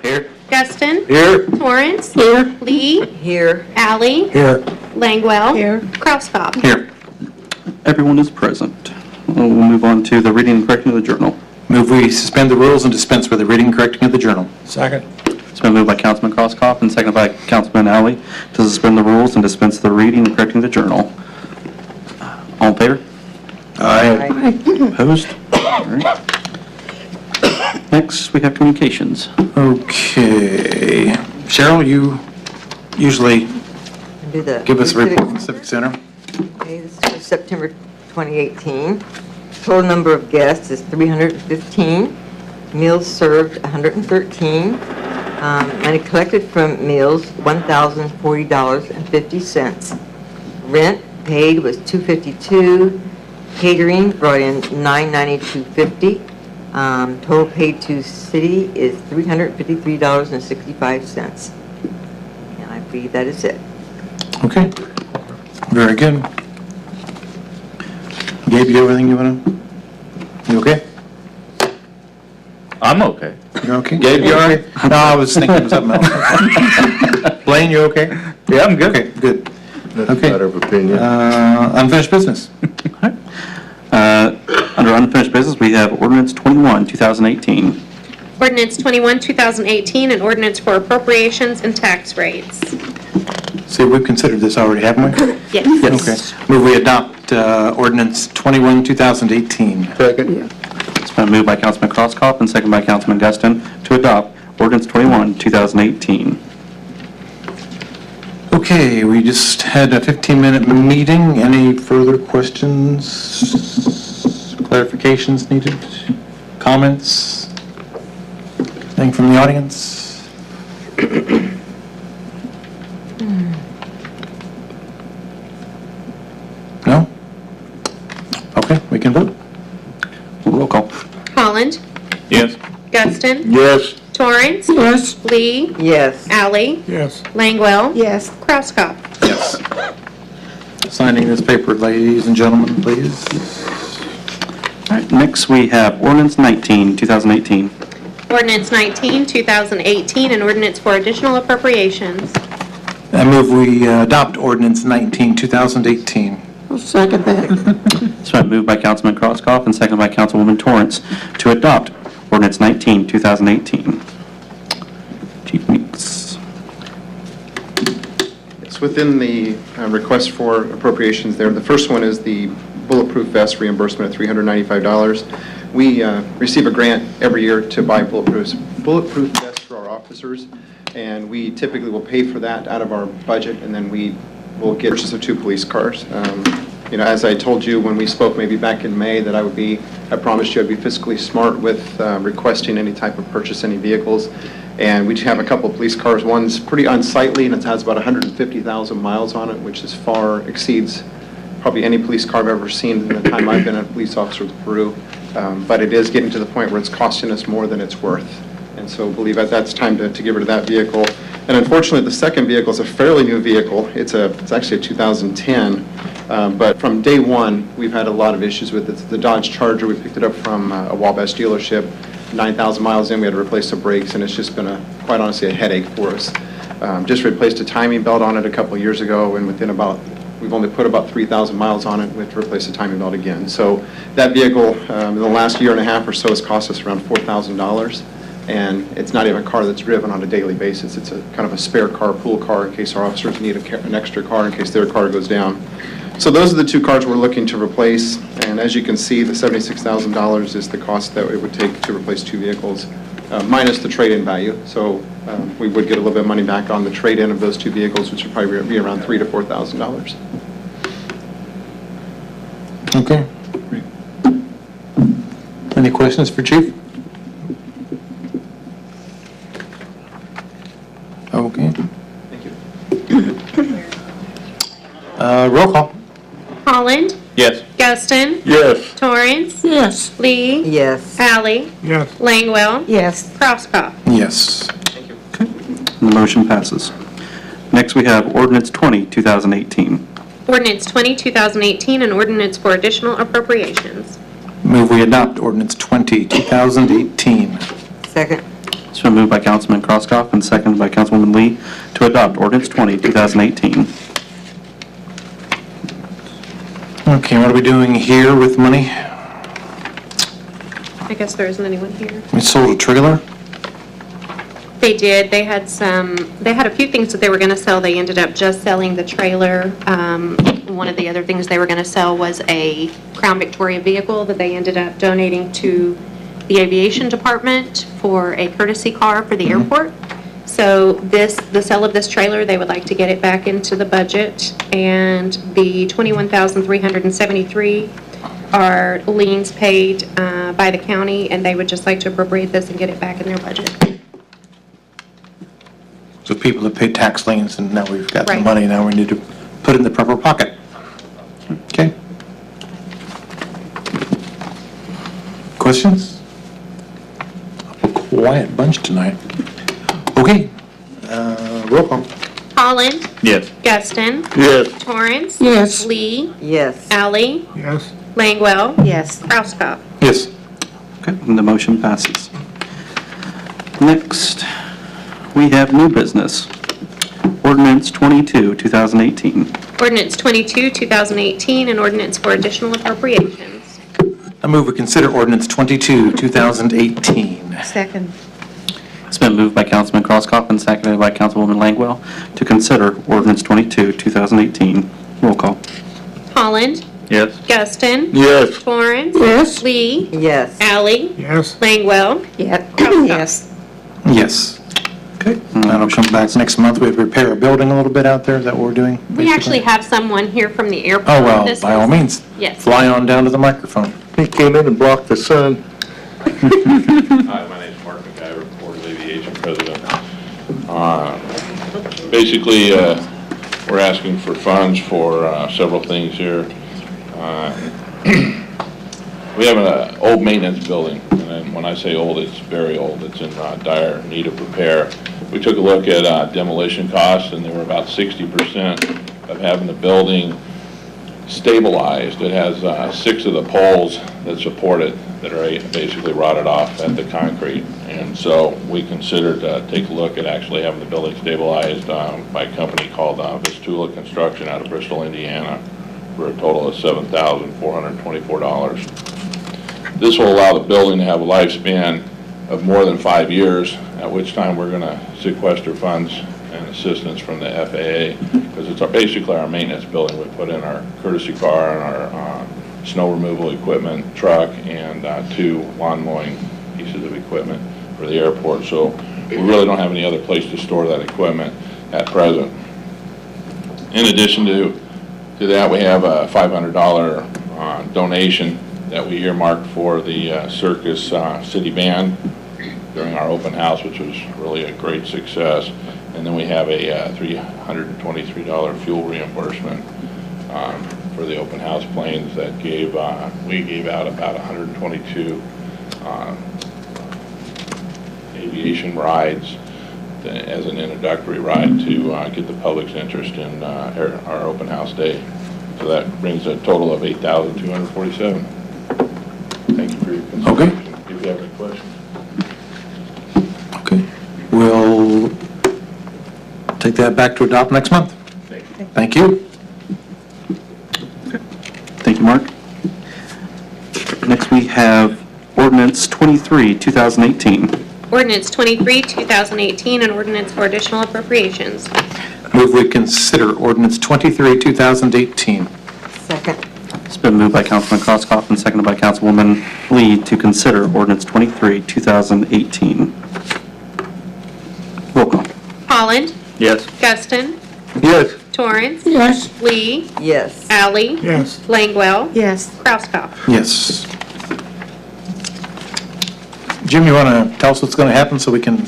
Here. Guston. Here. Torrance. Here. Lee. Here. Allie. Here. Langwell. Here. Krauskopf. Here. Everyone is present. We'll move on to the reading and correcting of the journal. Move we suspend the rules and dispense with the reading and correcting of the journal. Second. It's been moved by Councilman Krauskopf and seconded by Councilman Alley to suspend the rules and dispense the reading and correcting the journal. All in favor? Aye. Opposed? All right. Next, we have communications. Okay. Cheryl, you usually Do the give us a report from the Civic Center. Okay, this is for September 2018. Total number of guests is 315. Meals served, 113. Money collected from meals, $1,040.50. Rent paid was $252. Catering brought in $992.50. Total paid to city is $353.65. And I believe that is it. Okay. Very good. Gabe, you have anything you want to? You okay? I'm okay. You're okay? Gabe, you all right? No, I was thinking of something else. Blaine, you okay? Yeah, I'm good. Okay, good. That's Okay. a matter of opinion. Unfinished business. Under unfinished business, we have ordinance 21, 2018. Ordinance 21, 2018, an ordinance for appropriations and tax rates. See, we've considered this already, haven't we? Yes. Okay. Move we adopt ordinance 21, 2018. Second. It's been moved by Councilman Krauskopf and seconded by Councilman Guston to adopt ordinance 21, 2018. Okay, we just had a 15-minute meeting. Any further questions, clarifications needed, comments? Anything from the audience? No? Okay, we can vote. Roll call. Holland. Yes. Guston. Yes. Torrance. Yes. Lee. Yes. Allie. Yes. Langwell. Yes. Krauskopf. Yes. Signing this paper, ladies and gentlemen, please. All right, next we have ordinance 19, 2018. Ordinance 19, 2018, an ordinance for additional appropriations. I move we adopt ordinance 19, 2018. I'll second that. It's been moved by Councilman Krauskopf and seconded by Councilwoman Torrance to adopt ordinance 19, 2018. Chief Meeks. It's within the request for appropriations there. The first one is the bulletproof vest reimbursement of $395. We receive a grant every year to buy bulletproof vests for our officers, and we typically will pay for that out of our budget, and then we will get purchase of 2 police cars. As I told you when we spoke maybe back in May, that I promised you I'd be fiscally smart with requesting any type of purchase, any vehicles. And we have a couple of police cars. One's pretty unsightly, and it has about 150,000 miles on it, which is far exceeds probably any police car I've ever seen in the time I've been a police officer with Peru. But it is getting to the point where it's costing us more than it's worth. And so I believe that's time to get rid of that vehicle. And unfortunately, the second vehicle is a fairly new vehicle. It's actually a 2010. But from day one, we've had a lot of issues with it. It's the Dodge Charger. We picked it up from a Wabash dealership. 9,000 miles in, we had to replace the brakes, and it's just been quite honestly a headache for us. Just replaced a timing belt on it a couple of years ago, and we've only put about 3,000 miles on it. We have to replace the timing belt again. So that vehicle, in the last year and a half or so, has cost us around $4,000. And it's not even a car that's driven on a daily basis. It's a kind of a spare car, pool car, in case our officers need an extra car in case their car goes down. So those are the 2 cars we're looking to replace. And as you can see, the $76,000 is the cost that it would take to replace 2 vehicles, minus the trade-in value. So we would get a little bit of money back on the trade-in of those 2 vehicles, which would probably be around $3,000 to $4,000. Okay. Any questions for Chief? Okay. Thank you. Roll call. Holland. Yes. Guston. Yes. Torrance. Yes. Lee. Yes. Allie. Yes. Langwell. Yes. Krauskopf. Yes. Thank you. And the motion passes. Next, we have ordinance 20, 2018. Ordinance 20, 2018, an ordinance for additional appropriations. Move we adopt ordinance 20, 2018. Second. It's It's been moved by Councilman Crosskopf and seconded by Councilwoman Lee to adopt ordinance 20, 2018. Okay, what are we doing here with money? I guess there isn't anyone here. We sold a trailer? They did. They had a few things that they were going to sell. They ended up just selling the trailer. One of the other things they were going to sell was a Crown Victoria vehicle that they ended up donating to the aviation department for a courtesy car for the airport. So the sale of this trailer, they would like to get it back into the budget, and the $21,373 are liens paid by the county, and they would just like to appropriate this and get it back in their budget. So people that pay tax liens, and now we've got the Right. money, now we need to put it in the proper pocket. Okay. Questions? A quiet bunch tonight. Okay, roll call. Holland. Yes. Justin. Yes. Torrance. Yes. Lee. Yes. Allie. Yes. Langwell. Yes. Krauskopf. Yes. Okay, and the motion passes. Next, we have new business. Ordinance 22, 2018. Ordinance 22, 2018, an ordinance for additional appropriations. I move we consider ordinance 22, 2018. Second. It's been moved by Councilman Crosskopf and seconded by Councilwoman Langwell to consider ordinance 22, 2018. Roll call. Holland. Yes. Justin. Yes. Torrance. Yes. Lee. Yes. Allie. Yes. Langwell. Yep. Krauskopf. Yes. Yes. Okay, that'll come back next month. We repair a building a little bit out there, is that what we're doing? We actually have someone here from the airport. Oh, well, This by all is- means. Yes. Fly on down to the microphone. He came in and blocked the sun. Hi, my name's Mark McIver, Board of Aviation President. Basically, we're asking for funds for several things here. We have an old maintenance building, and when I say old, it's very old. It's in dire need of repair. We took a look at demolition costs, and they were about 60% of having the building stabilized. It has 6 of the poles that support it that are basically rotted off at the concrete. And so we considered take a look at actually having the building stabilized by a company called Vistula Construction out of Bristol, Indiana, for a total of $7,424. This will allow the building to have a lifespan of more than 5 years, at which time we're going to sequester funds and assistance from the FAA, because it's basically our maintenance building. We put in our courtesy car and our snow removal equipment truck and 2 lawn mowing pieces of equipment for the airport. So we really don't have any other place to store that equipment at present. In addition to that, we have a $500 donation that we earmarked for the Circus City Band during our open house, which was really a great success. And then we have a $323 fuel reimbursement for the open house planes that we gave out about 122 aviation rides as an introductory ride to get the public's interest in our open house day. So that brings a total of $8,247. Thank you for your consideration. If you have any questions. Okay. We'll take that back to adopt next month. Thank you. Thank you, Mark. Next, we have ordinance 23, 2018. Ordinance 23, 2018, an ordinance for additional appropriations. Move we consider ordinance 23, 2018. Second. It's been moved by Councilman Crosskopf and seconded by Councilwoman Lee to consider ordinance 23, 2018. Roll call. Holland. Yes. Justin. Yes. Torrance. Yes. Lee. Yes. Allie. Yes. Langwell. Yes. Krauskopf. Yes. Jim, you want to tell us what's going to happen so we can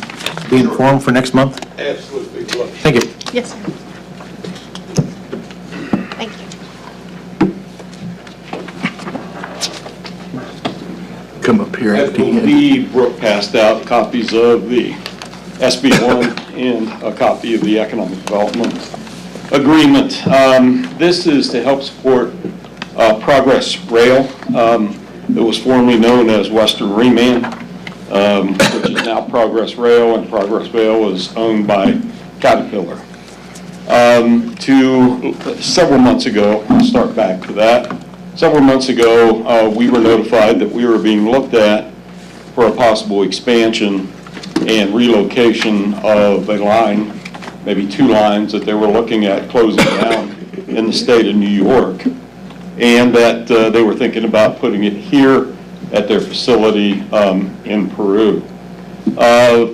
be informed for next month? Absolutely. Thank you. Yes, sir. Thank you. Come up here I at the end. believe Brooke passed out copies of the SB1 and a copy of the Economic Development Agreement. This is to help support Progress Rail. It was formerly known as Western Remand. which is now Progress Rail, and Progress Rail is owned by Caterpillar. Several months ago, I'll start back to that. Several months ago, we were notified that we were being looked at for a possible expansion and relocation of a line, maybe 2 lines that they were looking at closing down in the state of New York, and that they were thinking about putting it here at their facility in Peru.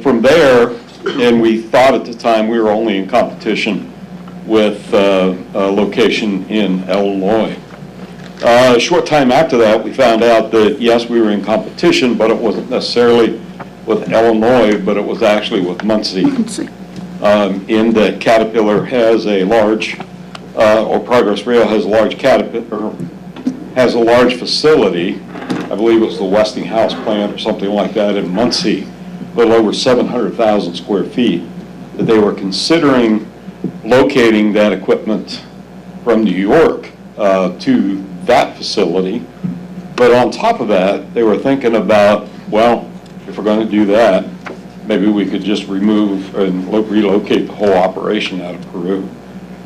From there, and we thought at the time we were only in competition with a location in Illinois. A short time after that, we found out that, yes, we were in competition, but it wasn't necessarily with Illinois, but it was actually with Muncie. In that Caterpillar has a large, or Progress Rail has a large has a large facility. I believe it was the Westinghouse plant or something like that in Muncie, a little over 700,000 square feet, that they were considering locating that equipment from New York to that facility. But on top of that, they were thinking about, well, if we're going to do that, maybe we could just remove and relocate the whole operation out of Peru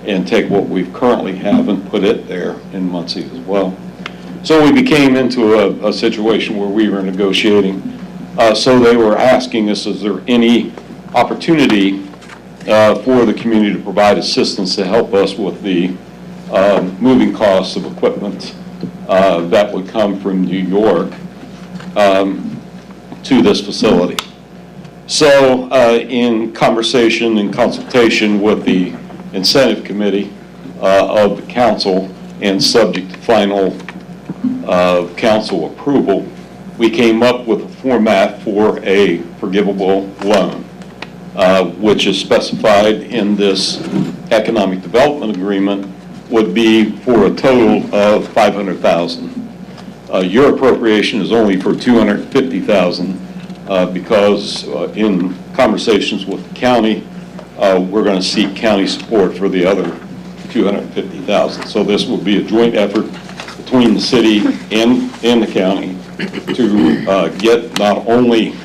and take what we currently have and put it there in Muncie as well. So we became into a situation where we were negotiating. So they were asking us, is there any opportunity for the community to provide assistance to help us with the moving costs of equipment that would come from New York to this facility. So in conversation and consultation with the incentive committee of the council and subject to final council approval, we came up with a format for a forgivable loan, which is specified in this economic development agreement, would be for a total of $500,000. Your appropriation is only for $250,000 because in conversations with the county, we're going to seek county support for the other $250,000. So this will be a joint effort between the city and the county to get not only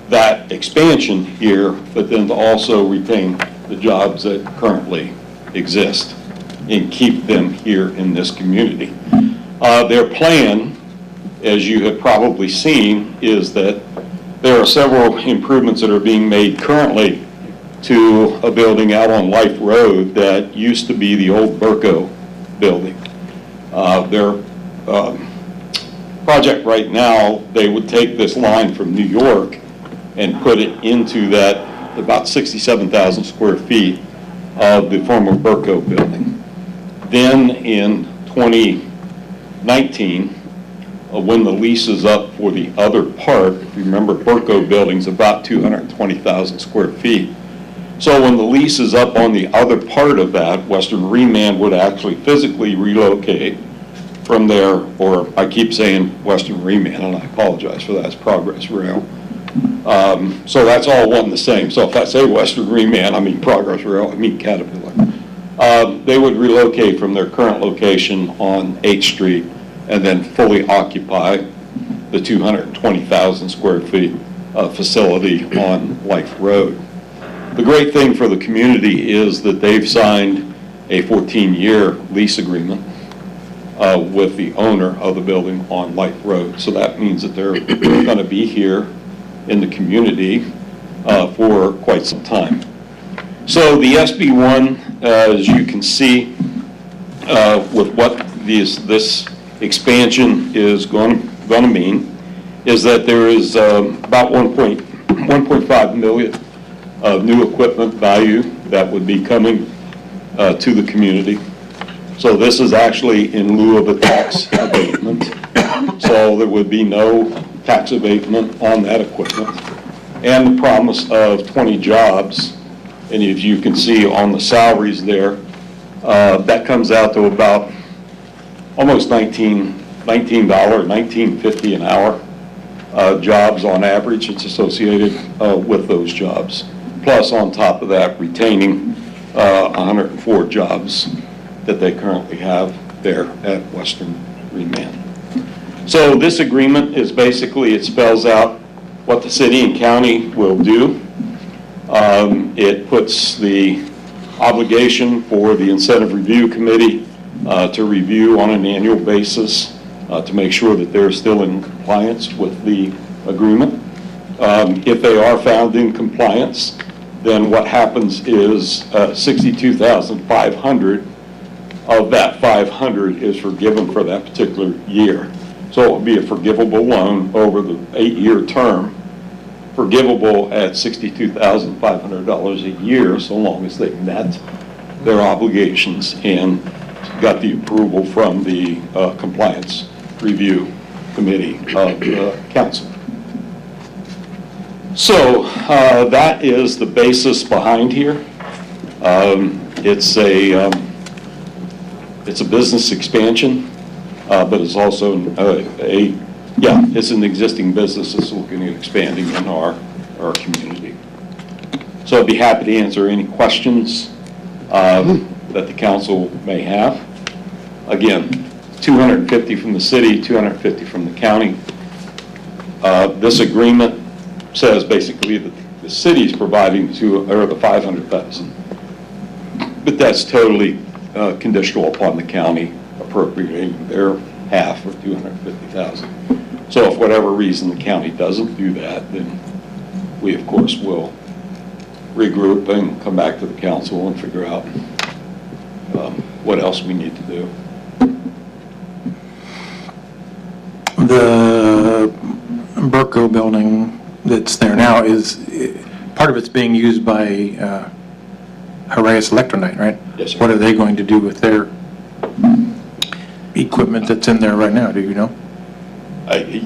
that expansion here, but then to also retain the jobs that currently exist and keep them here in this community. Their plan, as you have probably seen, is that there are several improvements that are being made currently to a building out on Life Road that used to be the old Burco building. Their project right now, they would take this line from New York and put it into that about 67,000 square feet of the former Burco building. Then in 2019, when the lease is up for the other part, if you remember, Burco building's about 220,000 square feet. So when the lease is up on the other part of that, Western Remand would actually physically relocate from there, or I keep saying Western Remand, and I apologize for that, it's Progress Rail. So that's all one and the same. So if I say Western Remand, I mean Progress Rail, I mean Caterpillar. They would relocate from their current location on 8th Street and then fully occupy the 220,000 square feet facility on Life Road. The great thing for the community is that they've signed a 14-year lease agreement with the owner of the building on Life Road. So that means that they're going to be here in the community for quite some time. So the SB1, as you can see, with what this expansion is going to mean, is that there is about 1.5 million of new equipment value that would be coming to the community. So this is actually in lieu of a tax abatement. So there would be no tax abatement on that equipment. And the promise of 20 jobs, and as you can see on the salaries there, that comes out to about almost $19.50 an hour jobs on average. It's associated with those jobs. Plus, on top of that, retaining 104 jobs that they currently have there at Western Remand. So this agreement is basically, it spells out what the city and county will do. It puts the obligation for the Incentive Review Committee to review on an annual basis to make sure that they're still in compliance with the agreement. If they are found in compliance, then what happens is $62,500 of that 500 is forgiven for that particular year. So it will be a forgivable loan over the 8-year term, forgivable at $62,500 a year, so long as they met their obligations and got the approval from the Compliance Review Committee of the Council. So that is the basis behind here. It's a business expansion, but it's also it's an existing business that's looking at expanding in our community. So I'd be happy to answer any questions that the council may have. Again, 250 from the city, 250 from the county. This agreement says basically that the city's providing the 500,000, but that's totally conditional upon the county appropriating their half or 250,000. So if whatever reason the county doesn't do that, then we of course will regroup and come back to the council and figure out what else we need to do. The Burco building that's there now is, part of it's being used by Haraeus Electronite, right? Yes, sir. What are they going to do with their equipment that's in there right now, do you know?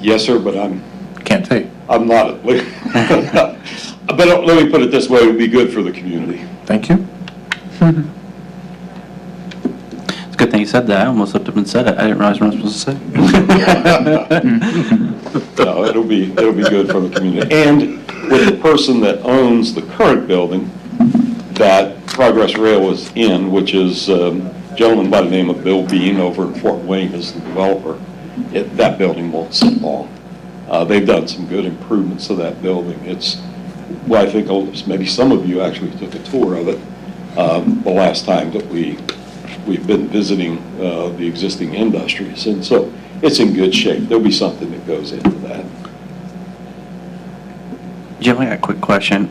Yes, sir, but Can't say. I'm not. But let me put it this way, it would be good for the community. Thank you. It's a good thing you said that. I almost looked up and said it. I didn't realize what I was supposed to say. No, it'll be good for the community. And with the person that owns the current building that Progress Rail is in, which is a gentleman by the name of Bill Bean over in Fort Wayne is the developer, that building won't sit long. They've done some good improvements to that building. I think maybe some of you actually took a tour of it the last time that we've been visiting the existing industries. And so it's in good shape. There'll be something that goes into that. Jim, I got a quick question.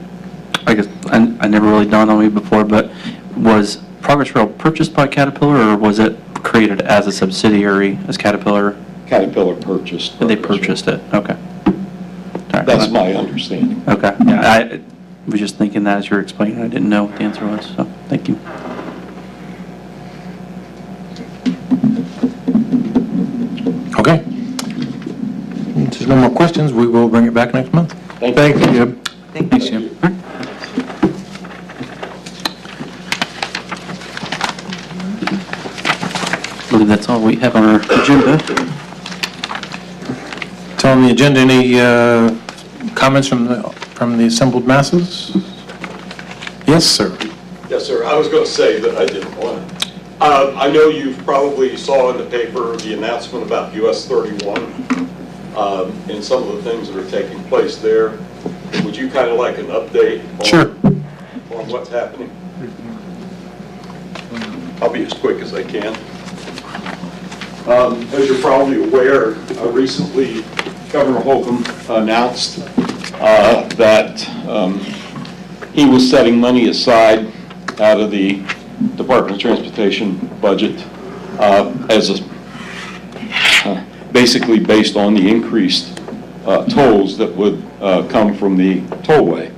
I guess I never really dawned on me before, but was Progress Rail purchased by Caterpillar, or was it created as a subsidiary as Caterpillar? Caterpillar purchased. And they purchased it, okay. All right. That's my understanding. Okay, yeah, I was just thinking that as you were explaining. I didn't know what the answer was, so thank you. Okay. If there's no more questions, we will bring it back next month. Thank you. Jim. Thanks, Jim. I believe that's all we have on our agenda. So on the agenda, any comments from the assembled masses? Yes, sir. Yes, sir. I was going to say that I didn't want to. I know you probably saw in the paper the announcement about US 31 and some of the things that are taking place there. Would you kind of like an update on what's happening? I'll be as quick as I can. As you're probably aware, recently Governor Holcomb announced that he was setting money aside out of the Department of Transportation budget basically based on the increased tolls that would come from the tollway.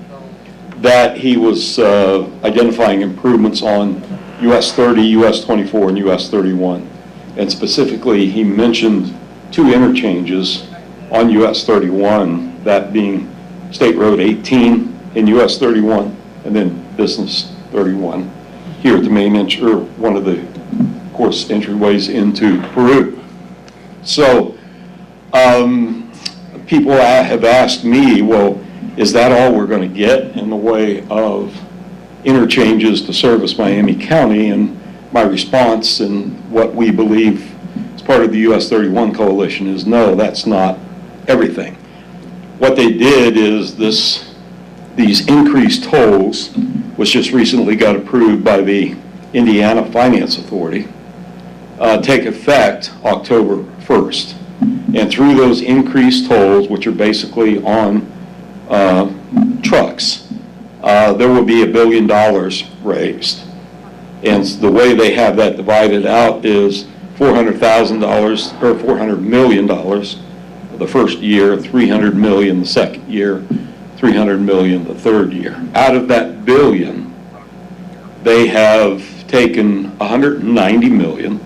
That he was identifying improvements on US 30, US 24, and US 31. And specifically, he mentioned two interchanges on US 31, that being State Road 18 in US 31, and then Business 31 here at the main entry, or one of the, of course, entryways into Peru. So people have asked me, well, is that all we're going to get in the way of interchanges to service Miami County? And my response, and what we believe as part of the US 31 coalition, is no, that's not everything. What they did is these increased tolls, which just recently got approved by the Indiana Finance Authority, take effect October 1st. And through those increased tolls, which are basically on trucks, there will be $1 billion raised. And the way they have that divided out is $400,000 or $400 million the first year, $300 million the second year, $300 million the third year. Out of that billion, they have taken $190 million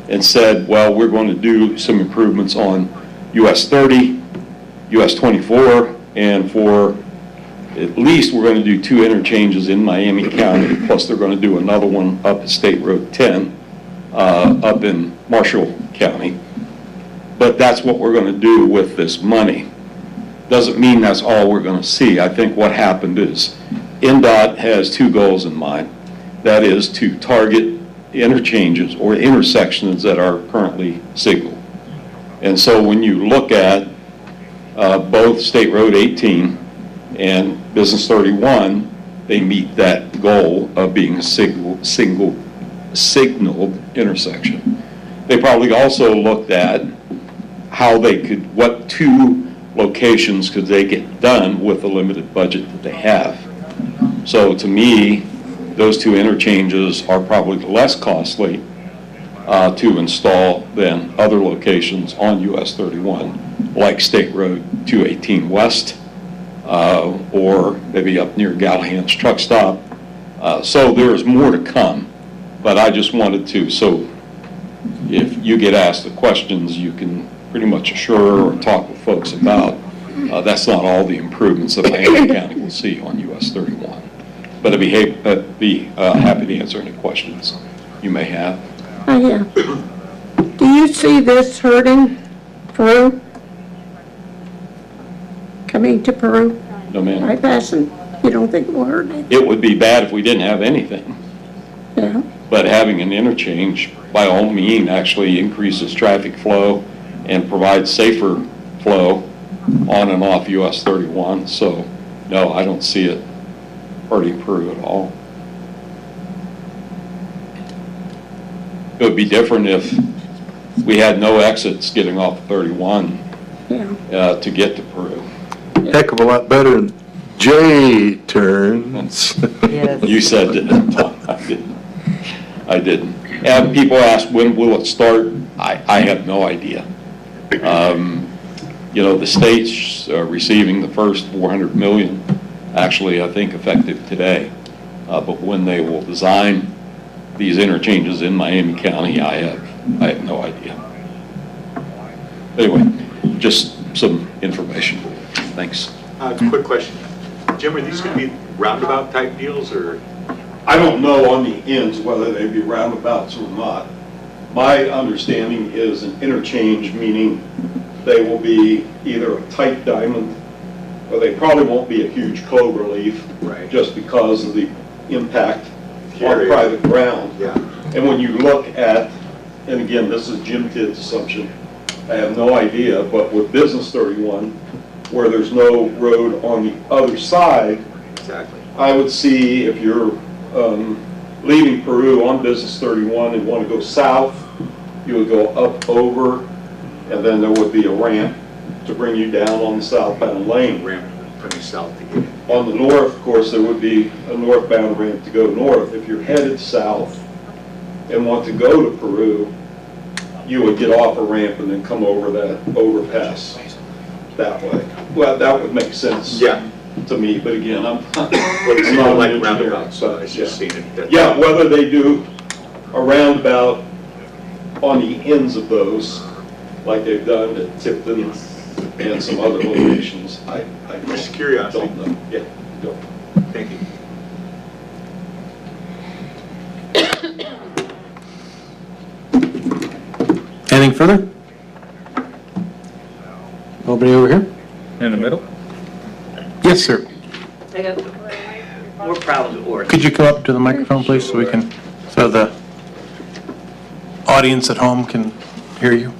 and said, well, we're going to do some improvements on US 30, US 24, and for at least we're going to do 2 interchanges in Miami County, plus they're going to do another one up at State Road 10, up in Marshall County. But that's what we're going to do with this money. Doesn't mean that's all we're going to see. I think what happened is NDOT has 2 goals in mind. That is to target interchanges or intersections that are currently signaled. And so when you look at both State Road 18 and Business 31, they meet that goal of being a signaled intersection. They probably also looked at how they could, what 2 locations could they get done with the limited budget that they have. So to me, those 2 interchanges are probably less costly to install than other locations on US 31, like State Road 218 West, or maybe up near Gallahan's truck stop. So there's more to come, but I just wanted to, so if you get asked the questions, you can pretty much assure or talk with folks about, that's not all the improvements that Miami County will see on US 31. But I'd be happy to answer any questions you may have. Oh, yeah. Do you see this hurting Peru? Coming to Peru? No, ma'am. Bypassing? You don't think it will hurt it? It would be bad if we didn't have anything, Yeah. but having an interchange, by all means, actually increases traffic flow and provides safer flow on and off US 31. So, no, I don't see it hurting Peru at all. It would be different if we had no exits getting off 31 Yeah. to get to Peru. Heck of a lot better than J-turns. Yes. You said it. I didn't. And people ask, when will it start? I have no idea. You know, the state's receiving the first 400 million, actually, I think effective today. But when they will design these interchanges in Miami County, I have no idea. Anyway, just some information. Thanks. Quick question. Jim, are these going to be roundabout type deals or? I don't know on the ends whether they be roundabouts or not. My understanding is an interchange, meaning they will be either a tight diamond, or they probably won't be a huge clover leaf. Right. Just because of the impact on Area. private ground. Yeah. And when you look at, and again, this is Jim Tidd's assumption, I have no idea, but with Business 31, where there's no road on the other side, Exactly. I would see if you're leaving Peru on Business 31 and want to go south, you would go up over, and then there would be a ramp to bring you down on the southbound lane. Ramp coming south to get in. On the north, of course, there would be a northbound ramp to go north. If you're headed south and want to go to Peru, you would get off a ramp and then come over that overpass that way. Well, that would make sense. Yeah. To me, but again, I'm Well, it's I'm not not like an engineer, roundabouts, so I but, just seen it. yeah, whether they do a roundabout on the ends of those, like they've done at Tipton and some other locations, I Just curiosity. don't know. Yeah, don't. Thank you. Anything further? Nobody over here? In the middle? Yes, sir. More problems at work. Could you come up to the microphone, please, so we can, so the audience at home can hear you?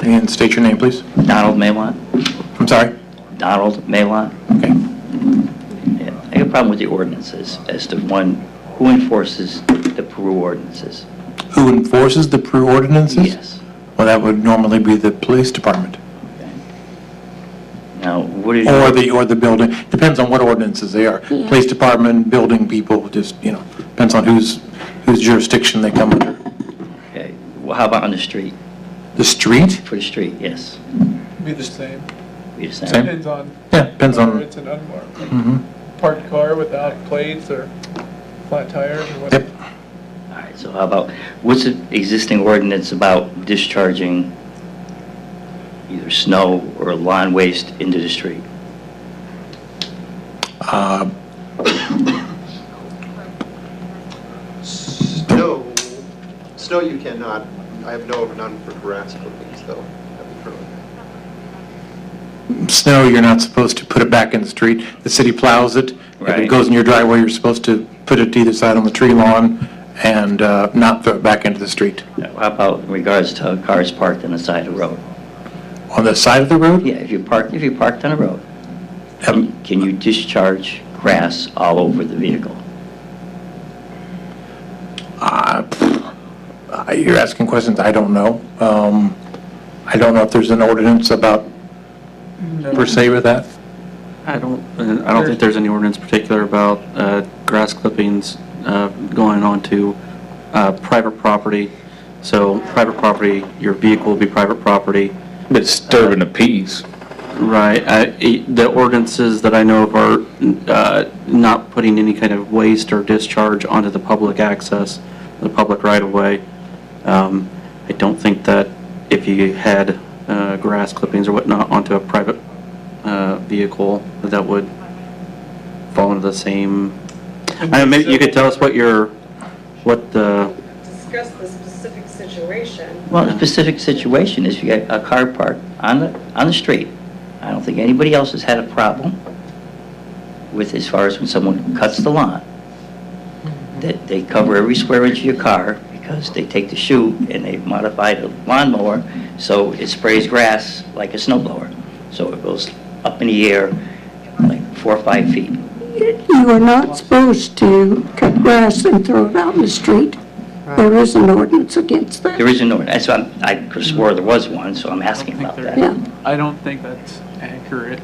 And state your name, please. Donald Maywant. I'm sorry? Donald Maywant. Okay. Yeah, I have a problem with the ordinances as to one, who enforces the Peru ordinances? Who enforces the Peru ordinances? Yes. Well, that would normally be the police department. Okay. Now, what is Or the building, depends on what ordinances they are. Police department, building people, just, depends on whose jurisdiction they come under. Okay, well, how about on the street? The street? For the street, yes. Be the same. Be the same? Same. Depends on Yeah, depends whether on, it's an unmarked, mhm. parked car without plates or flat tires or whatever. Yep. All right, so how about, what's the existing ordinance about discharging either snow or lawn waste into the street? Snow you cannot. I have none for grass clippings, though. Snow, you're not supposed to put it back in the street. The city plows it. If it Right. goes in your driveway, you're supposed to put it to either side on the tree lawn and not throw it back into the street. How about in regards to cars parked on the side of the road? On the side of the road? Yeah, if you parked on a road, Um, can you discharge grass all over the vehicle? You're asking questions I don't know. I don't know if there's an ordinance about, per se, with that. I don't think there's any ordinance particular about grass clippings going onto private property. So private property, your vehicle will be private property. Disturbing the peace. Right. The ordinances that I know of are not putting any kind of waste or discharge onto the public access, the public right-of-way. I don't think that if you had grass clippings or whatnot onto a private vehicle, that would fall into the same. Maybe you could tell us what the. Discuss the specific situation. Well, the specific situation is you got a car parked on the street. I don't think anybody else has had a problem with, as far as when someone cuts the lawn, that they cover every square inch of your car because they take the chute and they modify the lawnmower so it sprays grass like a snowblower. So it goes up in the air like 4 or 5 feet. You are not supposed to cut grass and throw it out in the street. There is an ordinance against that. There is an ordinance. I could have swore there was one, so I'm asking about that. Yeah. I don't think that's accurate.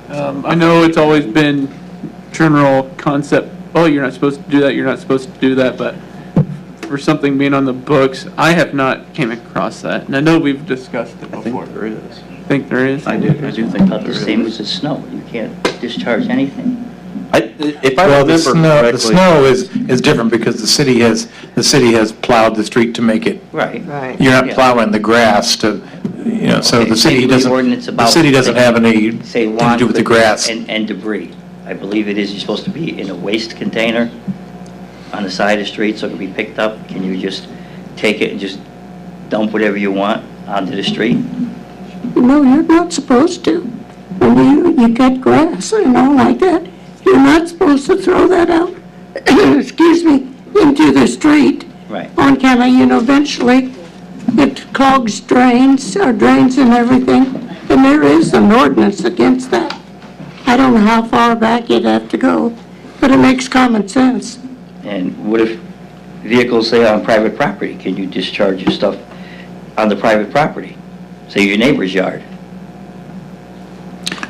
I know it's always been general concept, oh, you're not supposed to do that, you're not supposed to do that, but for something being on the books, I have not came across that. And I know we've discussed it before. there is. Think there is? I do think About the same as the snow. You can't discharge anything. If I Well, the remember snow, correctly. the snow is different because the city has plowed the street to make it, Right. Right. you're not Yeah. plowing the grass to, so Okay, the city maybe doesn't, ordinance the about city doesn't have any Say to lawn do with the clippings grass. and debris. I believe it is, you're supposed to be in a waste container on the side of the street so it can be picked up. Can you just take it and just dump whatever you want onto the street? No, you're not supposed to. When you cut grass, like that, you're not supposed to throw that out, excuse me, into the street. Right. On camera, eventually it clogs drains and everything, and there is an ordinance against that. I don't know how far back you'd have to go, but it makes common sense. And what if vehicles say on private property? Can you discharge your stuff on the private property? Say your neighbor's yard?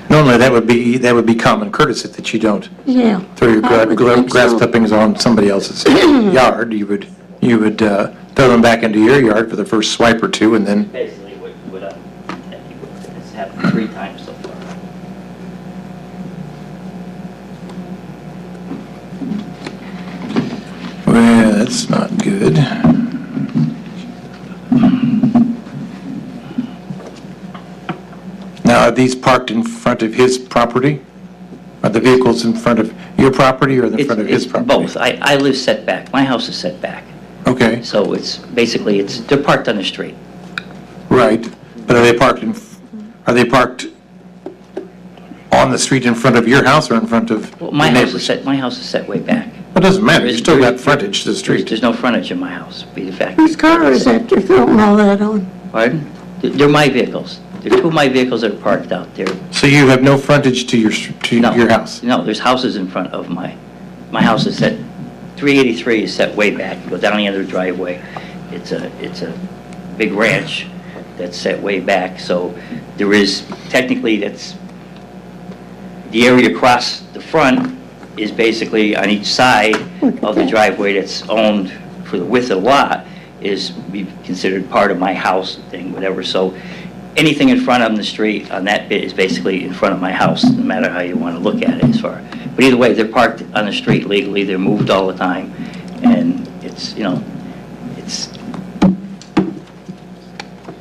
Normally, that would be common courtesy that you don't Yeah. throw your I would think grass so. clippings on somebody else's yard. You would throw them back into your yard for the first swipe or two, and then Basically, what it's happened 3 times so far. well, that's not good. Now, are these parked in front of his property? Are the vehicles in front of your property or in front of his property? Both. I live set back. My house is set back. Okay, So it's, basically, they're parked on the street. right. But are they parked on the street in front of your house or in front of Well, the my house neighbor's? is set way back. It doesn't matter, you There is- still there got is- frontage to the street. There's no frontage in my house, be the fact. Whose car is that you're throwing all that on? Pardon? They're my vehicles. There are two of my vehicles that are parked out there. So you have no frontage to No. your house? No, there's houses in front of my house is set, 383 is set way back, you go down the end of the driveway. It's a big ranch that's set way back, so there is, technically, that's, the area across the front is basically on each side of the driveway that's owned for the width of the lot is be considered part of my house thing, whatever. So anything in front of the street on that bit is basically in front of my house, no matter how you want to look at it as far. But either way, they're parked on the street legally, they're moved all the time, and it's, you know, it's,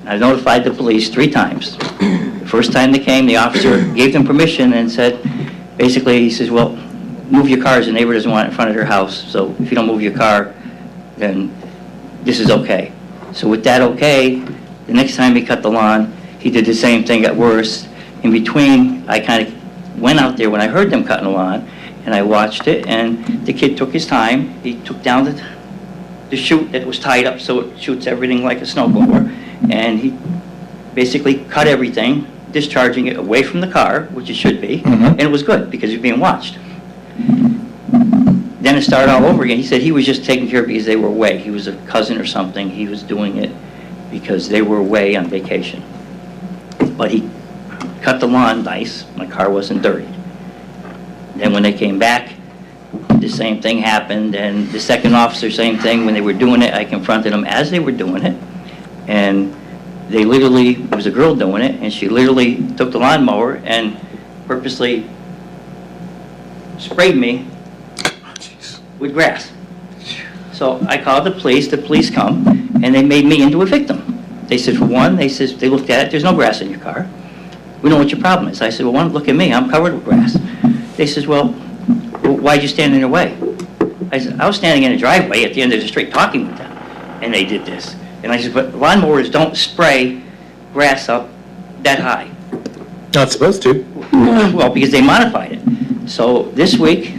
I notified the police 3 times. The first time they came, the officer gave them permission and said, basically, he says, well, move your cars, the neighbor doesn't want it in front of their house, so if you don't move your car, then this is okay. So with that okay, the next time he cut the lawn, he did the same thing, got worse. In between, I kind of went out there when I heard them cutting the lawn, and I watched it, and the kid took his time. He took down the chute that was tied up so it shoots everything like a snowblower, and he basically cut everything, discharging it away from the car, which it should be, and it was good because he was being watched. Then it started all over again. He said he was just taking care of it because they were away. He was a cousin or something. He was doing it because they were away on vacation. But he cut the lawn nice. My car wasn't dirty. Then when they came back, the same thing happened. And the second officer, same thing. When they were doing it, I confronted them as they were doing it. And they literally, it was a girl doing it, and she literally took the lawnmower and purposely sprayed me with grass. So I called the police come, and they made me into a victim. They said, for one, they looked at it, there's no grass in your car. We know what your problem is. I said, well, one, look at me, I'm covered with grass. They said, well, why'd you stand in their way? I said, I was standing in a driveway at the end of the street talking with them, and they did this. And I said, but lawnmowers don't spray grass up that high. Not supposed to. Well, because they modified it. So this week,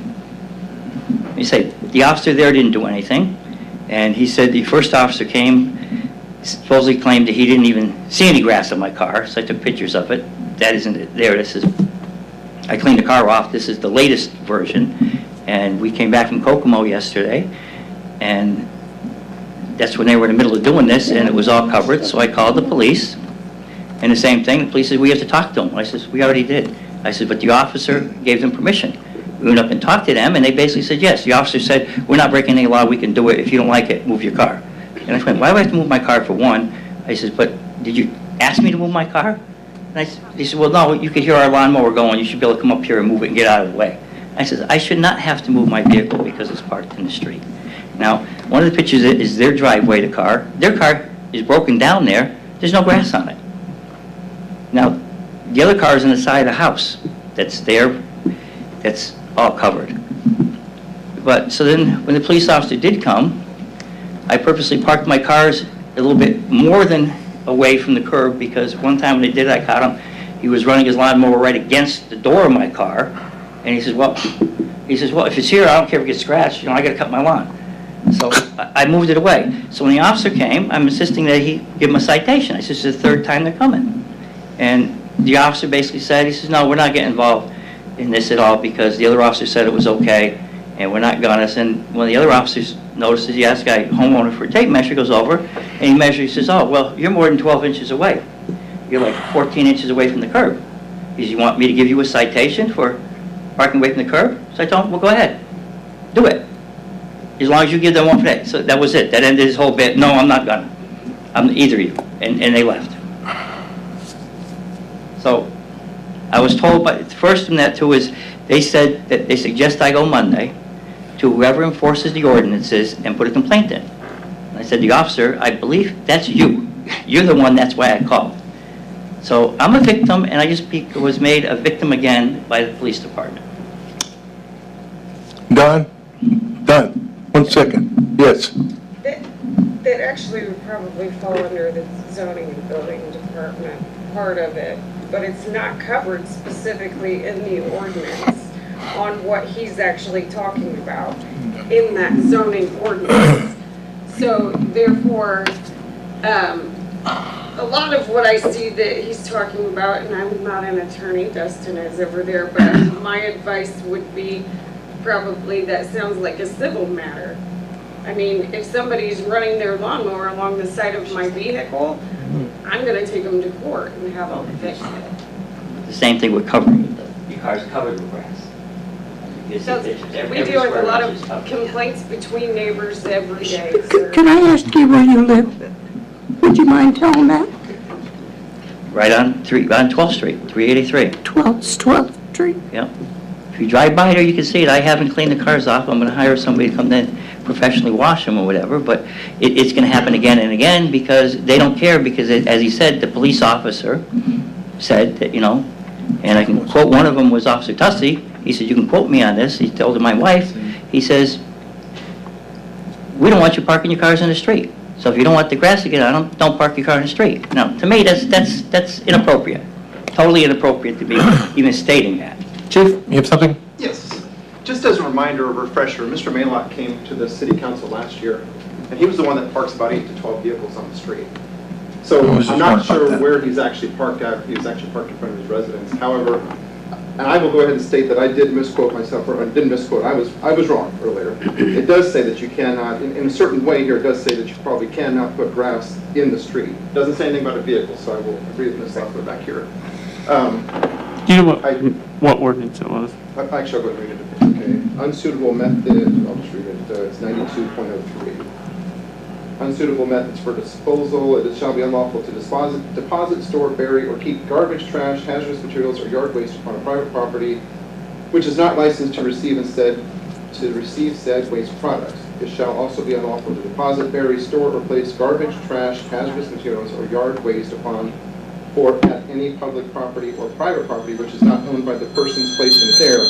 let me say, the officer there didn't do anything, and he said the first officer came, supposedly claimed that he didn't even see any grass on my car, so I took pictures of it. That isn't it there. This is, I cleaned the car off. This is the latest version, and we came back from Kokomo yesterday, and that's when they were in the middle of doing this, and it was all covered, so I called the police, and the same thing, the police said, we have to talk to them. I said, we already did. I said, but the officer gave them permission. We went up and talked to them, and they basically said, yes. The officer said, we're not breaking any law, we can do it. If you don't like it, move your car. And I went, why do I have to move my car for one? I said, but did you ask me to move my car? And they said, well, no, you could hear our lawnmower going, you should be able to come up here and move it and get out of the way. I said, I should not have to move my vehicle because it's parked in the street. Now, one of the pictures is their driveway, the car. Their car is broken down there, there's no grass on it. Now, the other car is on the side of the house that's there, that's all covered. But, so then, when the police officer did come, I purposely parked my cars a little bit more than away from the curb, because one time when they did it, I caught him, he was running his lawnmower right against the door of my car, and he says, well, if it's here, I don't care if it gets scratched, you know, I gotta cut my lawn. So I moved it away. So when the officer came, I'm insisting that he give him a citation. I said, this is the third time they're coming. And the officer basically said, he says, no, we're not getting involved in this at all, because the other officer said it was okay, and we're not gonna. And one of the other officers notices, he asked a homeowner for a tape measure, goes over, and he measures, he says, oh, well, you're more than 12 inches away. You're like 14 inches away from the curb. He says, you want me to give you a citation for parking away from the curb? So I told him, well, go ahead, do it. As long as you give them one for that. So that was it. That ended his whole bit. No, I'm not gonna. I'm either of you. And they left. So I was told by, first from that too is, they said that they suggest I go Monday to whoever enforces the ordinances and put a complaint in. And I said, the officer, I believe that's you. You're the one, that's why I called. So I'm a victim, and I just was made a victim again by the police department. Don? 1 second. Yes. That actually would probably fall under the zoning and building department part of it, but it's not covered specifically in the ordinance on what he's actually talking about in that zoning ordinance. So therefore, a lot of what I see that he's talking about, and I'm not an attorney, Dustin is over there, but my advice would be probably that sounds like a civil matter. I mean, if somebody's running their lawnmower along the side of my vehicle, I'm gonna take them to court and have them fix it. The same thing with covering it, though. Your car's covered with grass. You see So, pictures, we every deal with square a lot inch is of covered. complaints between neighbors every day, sir. Can I ask you where you live? Would you mind telling that? Right on 12th Street, 383. 12th Street? Yep. If you drive by there, you can see it. I haven't cleaned the cars off. I'm gonna hire somebody to come in, professionally wash them or whatever, but it's gonna happen again and again because they don't care, because as he said, the police officer said that, and I can quote, one of them was Officer Tussey. He said, you can quote me on this. He told my wife, he says, we don't want you parking your cars in the street. So if you don't want the grass to get on them, don't park your car in the street. Now, to me, that's inappropriate. Totally inappropriate to be even stating that. Chief, you have something? Yes. Just as a reminder, a refresher, Mr. Maylott came to the city council last year, and he was the one that parks about 8 to 12 vehicles on the street. So I was just I'm not wondering about sure that. where he's actually parked at. He was actually parked in front of his residence. However, and I will go ahead and state that I did misquote myself, or I didn't misquote, I was wrong earlier. It does say that you cannot, in a certain way here, it does say that you probably cannot put grass in the street. It doesn't say anything about a vehicle, so I will agree with Ms. Loeffler back here. Do you know what ordinance it was? Actually, I'll go ahead and read it. Okay. Unsuitable method, I'll just read it. It's 92.03. Unsuitable methods for disposal. It shall be unlawful to deposit, store, bury, or keep garbage, trash, hazardous materials, or yard waste upon a private property which is not licensed to receive said waste products. It shall also be unlawful to deposit, bury, store, or place garbage, trash, hazardous materials, or yard waste upon or at any public property or private property which is not owned by the persons placed in its care,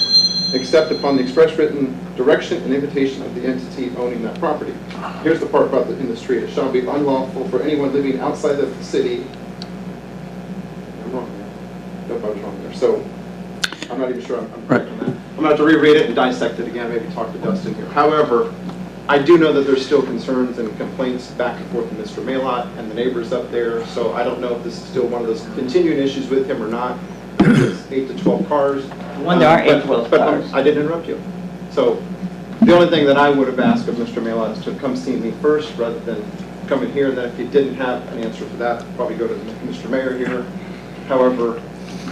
except upon the express written direction and invitation of the entity owning that property. Here's the part about in the street. It shall be unlawful for anyone living outside of the city. I'm wrong there. Nope, I was wrong there. So I'm not even sure I'm correct on that. I'm going to have to reread it and dissect it again, maybe talk to Dustin here. However, I do know that there's still concerns and complaints back and forth with Mr. Maylott and the neighbors up there, so I don't know if this is still one of those continuing issues with him or not. It's 8 to 12 cars. When there are 8 to 12 but cars. I didn't interrupt you. So the only thing that I would have asked of Mr. Maylott is to come see me first rather than come in here, and then if he didn't have an answer for that, probably go to Mr. Mayor here. However,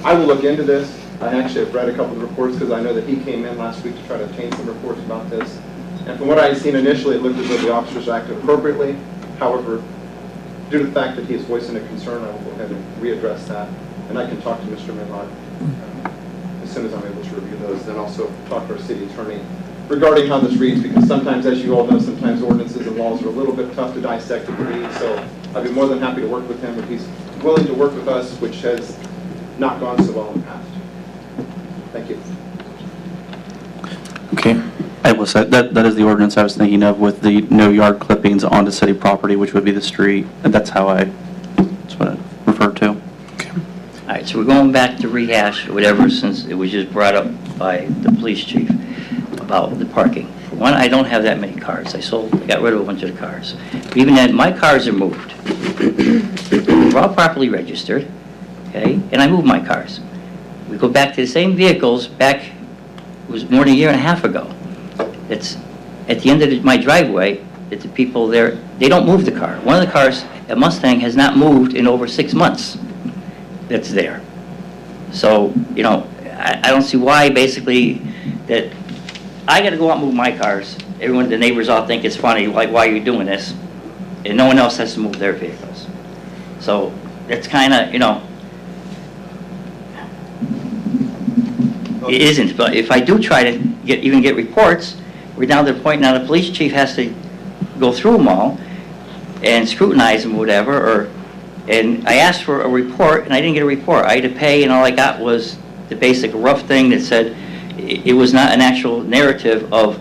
I will look into this. I actually have read a couple of reports because I know that he came in last week to try to obtain some reports about this. And from what I had seen initially, it looked as though the officers acted appropriately. However, due to the fact that he is voicing a concern, I will go ahead and readdress that. And I can talk to Mr. Maylott as soon as I'm able to review those. Then also talk to our city attorney regarding how this reads, because sometimes, as you all know, sometimes ordinances and laws are a little bit tough to dissect and read. So I'd be more than happy to work with him if he's willing to work with us, which has not gone so well in the past. Thank you. Okay. I will say, that is the ordinance I was thinking of with the no yard clippings onto city property, which would be the street. And that's what I referred to. All right, so we're going back to rehash or whatever, since it was just brought up by the police chief about the parking. For one, I don't have that many cars. I got rid of a bunch of the cars. Even then, my cars are moved. They're all properly registered, okay? And I move my cars. We go back to the same vehicles back, it was more than a year and a half ago. It's at the end of my driveway that the people there, they don't move the car. One of the cars, a Mustang, has not moved in over 6 months. That's there. So, I don't see why basically that I gotta go out and move my cars. Everyone, the neighbors all think it's funny, like, why are you doing this? And no one else has to move their vehicles. So, it's kinda, it isn't, but if I do try to get reports, we're down to the point now the police chief has to go through them all and scrutinize them or whatever, and I asked for a report and I didn't get a report. I had to pay, and all I got was the basic rough thing that said it was not an actual narrative of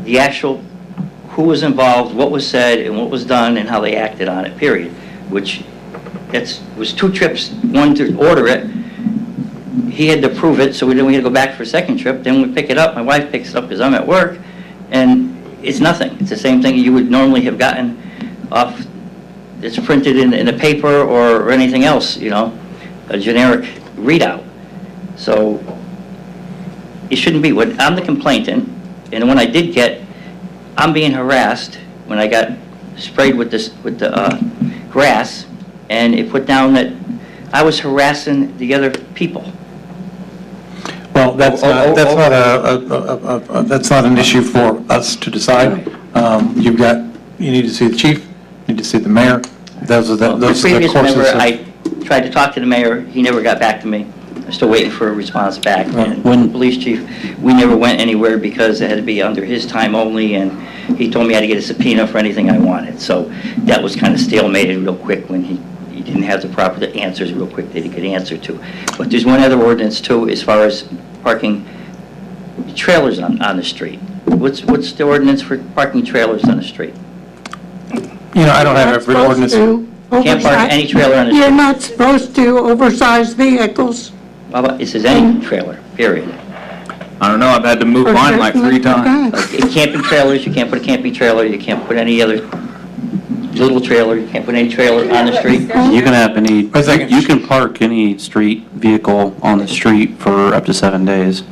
the actual who was involved, what was said, and what was done, and how they acted on it, period. Which was 2 trips, one to order it, he had to prove it, so we had to go back for a second trip, then we pick it up, my wife picks it up because I'm at work, and it's nothing. It's the same thing you would normally have gotten off it's printed in a paper or anything else, you know, a generic readout. So it shouldn't be. When I'm the complainant, and when I did get, I'm being harassed when I got sprayed with the grass, and it put down that I was harassing the other people. Well, that's not an issue for us to decide. You need to see the chief, you need to see the mayor. Those are the Previous courses. member, I tried to talk to the mayor, he never got back to me. I'm still waiting for a response back. And when- police chief, we never went anywhere because it had to be under his time only, and he told me I had to get a subpoena for anything I wanted. So that was kind of stalemated real quick when he didn't have the proper answers real quick that he could answer to. But there's one other ordinance too, as far as parking trailers on the street. What's the ordinance for parking trailers on the street? You know, I don't have every You're not ordinance. supposed to Can't park oversize- any trailer on the You're street. not supposed to oversize vehicles. How about, it says any trailer, period. I don't know, I've had to move for mine like 3 certain times. events. Camping trailers, you can't put a camping trailer, you can't put any other little trailer, you can't put any trailer on the street. You can have any, Wait a second. you can park any street vehicle on the street for up to 7 days.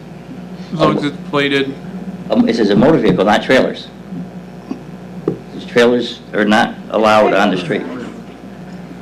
As long as it's plated. It says a motor vehicle, not trailers. Trailers are not allowed on the street.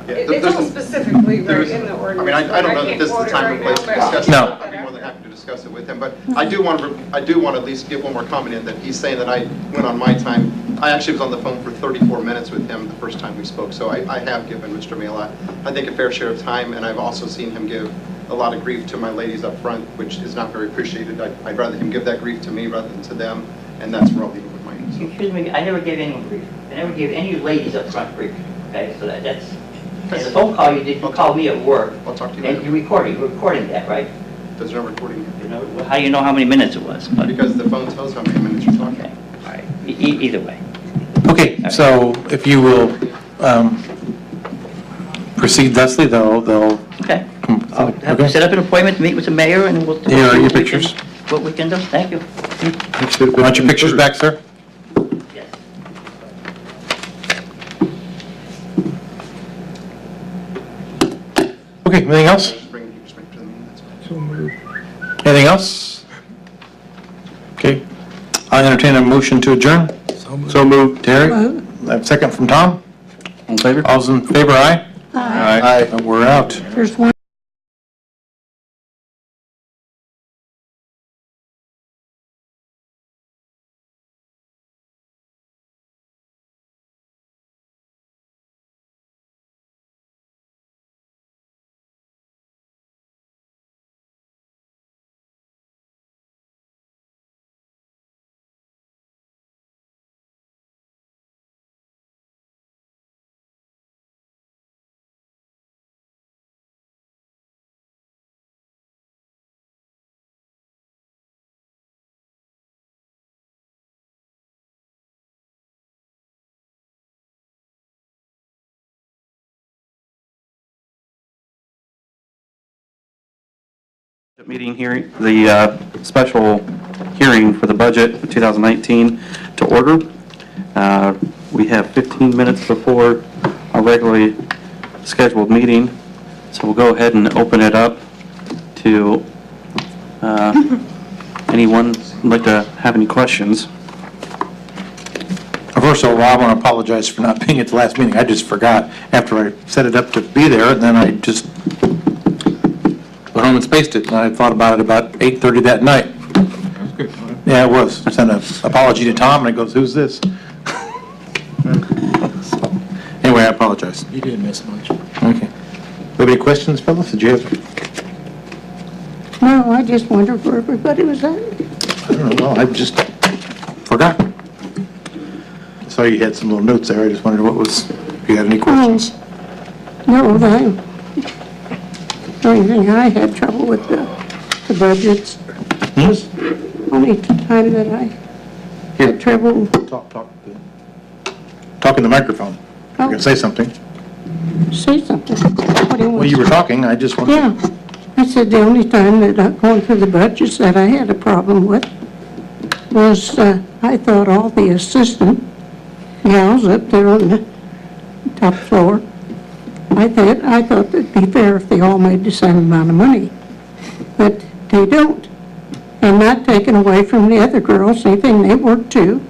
It's all specifically right in the ordinance. I mean, I don't know that this is the time and place to discuss it. No. I'd be more than happy to discuss it with him, but I do want to at least give one more comment in that he's saying that I went on my time. I actually was on the phone for 34 minutes with him the first time we spoke, so I have given Mr. Maila, I think, a fair share of time, and I've also seen him give a lot of grief to my ladies up front, which is not very appreciated. I'd rather him give that grief to me rather than to them, and that's where I'll leave it with mine. So. Excuse me, I never gave anyone grief. I never gave any ladies up front grief, okay? So that's, and the phone call you did, you called me at work. I'll talk to you And later. you're recording that, right? There's no recording here. You know, how do you know how many minutes it was? But, Because the phone tells how many minutes you're talking. okay, all right. Either way. Okay, so if you will proceed thusly, they'll. Okay. I'll have to Okay. set up an appointment to meet with the mayor and we'll. Here are see your what we pictures. can- What we can do. Thank you. Want your pictures back, sir? Yes. Okay, anything else? Just bring it to the meeting, that's fine. Anything else? Okay, I'll entertain a motion to adjourn. So moved. Terry? Vote. I have a second from Tom. All in favor? All's in favor, aye? Aye. We're out. There's one. Meeting hearing, the special hearing for the budget for 2019 to order. We have 15 minutes before our regularly scheduled meeting, so we'll go ahead and open it up to anyone who'd like to have any questions. First of all, I want to apologize for not being at the last meeting. I just forgot after I set it up to be there, and then I just went home and spaced it, and I thought about it about 8:30 that night. Yeah, it was. I sent an apology to Tom, and he goes, "Who's this?" Anyway, I apologize. You didn't miss much. Okay. You have any questions, fellas? Did you have? No, I just wondered where everybody was at. I don't know. I just forgot. I saw you had some little notes there. I just wondered if you had any questions. No, the only thing I had trouble with the budgets was only the time that I had trouble. Talk in the microphone. You can say something. Say something. What do you want? Well, you were talking. I just wanted. Yeah, I said the only time that going through the budgets that I had a problem with was I thought all the assistant gals up there on the top floor. I thought it'd be fair if they all made the same amount of money, but they don't. And not taking away from the other girls, anything they work too.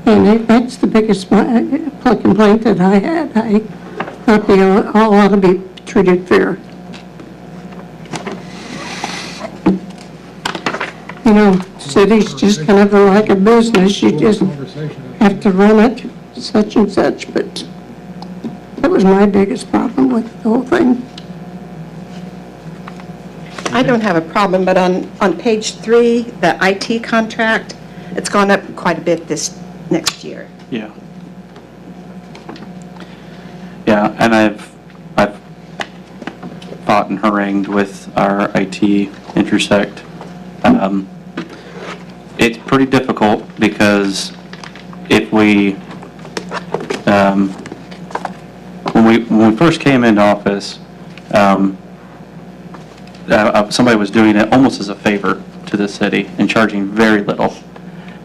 And that's the biggest complaint that I had. I thought they all ought to be treated fair. You know, city's just kind of like a business, you just have to run it, such and such, but that was my biggest problem with the whole thing. I don't have a problem, but on page 3, the IT contract, it's gone up quite a bit this next year. Yeah. Yeah, and I've fought and harangued with our IT intersect. It's pretty difficult because if when we first came into office, somebody was doing it almost as a favor to the city and charging very little.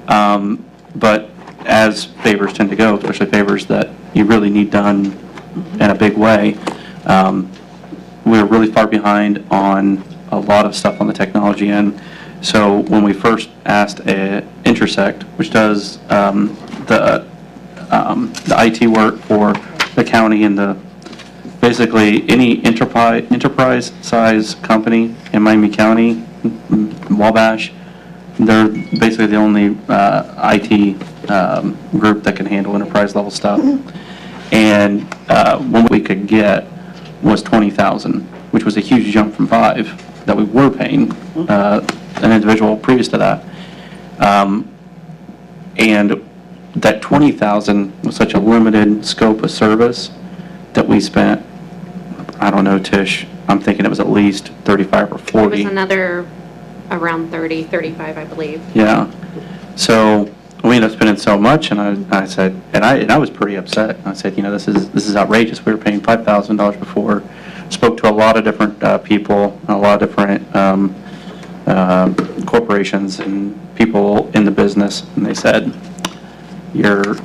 But as favors tend to go, especially favors that you really need done in a big way, we're really far behind on a lot of stuff on the technology end. So when we first asked Intersect, which does the IT work for the county and basically any enterprise size company in Miami County, Wabash, they're basically the only IT group that can handle enterprise level stuff. And what we could get was $20,000, which was a huge jump from $5,000 that we were paying an individual previous to that. And that $20,000 was such a limited scope of service that we spent, I don't know, Tish, I'm thinking it was at least 35 or 40. It was another around 30, 35, I believe. Yeah. So we ended up spending so much, and I said, and I was pretty upset. I said, you know, this is outrageous. We were paying $5,000 before. Spoke to a lot of different people, a lot of different corporations and people in the business, and they said, you're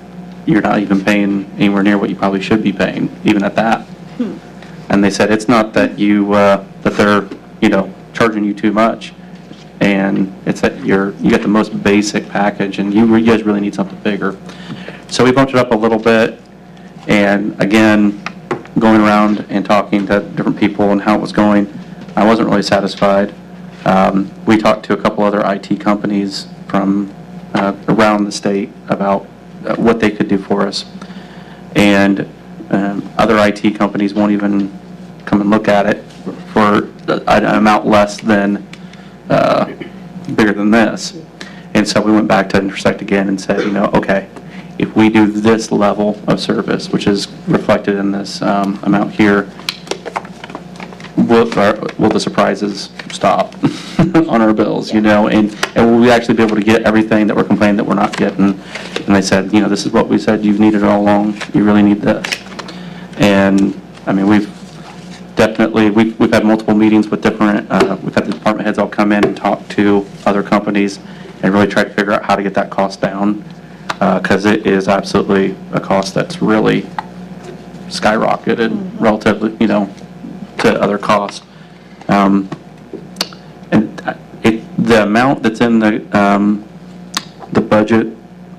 not even paying anywhere near what you probably should be paying, even at that. And they said it's not that that they're charging you too much, and it's that you got the most basic package, and you guys really need something bigger. So we bumped it up a little bit, and again, going around and talking to different people and how it was going, I wasn't really satisfied. We talked to a couple other IT companies from around the state about what they could do for us, and other IT companies won't even come and look at it for an amount less than bigger than this. And so we went back to Intersect again and said, okay, if we do this level of service, which is reflected in this amount here, will the surprises stop on our bills, and will we actually be able to get everything that we're complaining that we're not getting? And they said, this is what we said you've needed all along, you really need this. And I mean, we've had multiple meetings with different, we've had the department heads all come in and talk to other companies and really try to figure out how to get that cost down, because it is absolutely a cost that's really skyrocketed relatively, to other costs. And the amount that's in the budget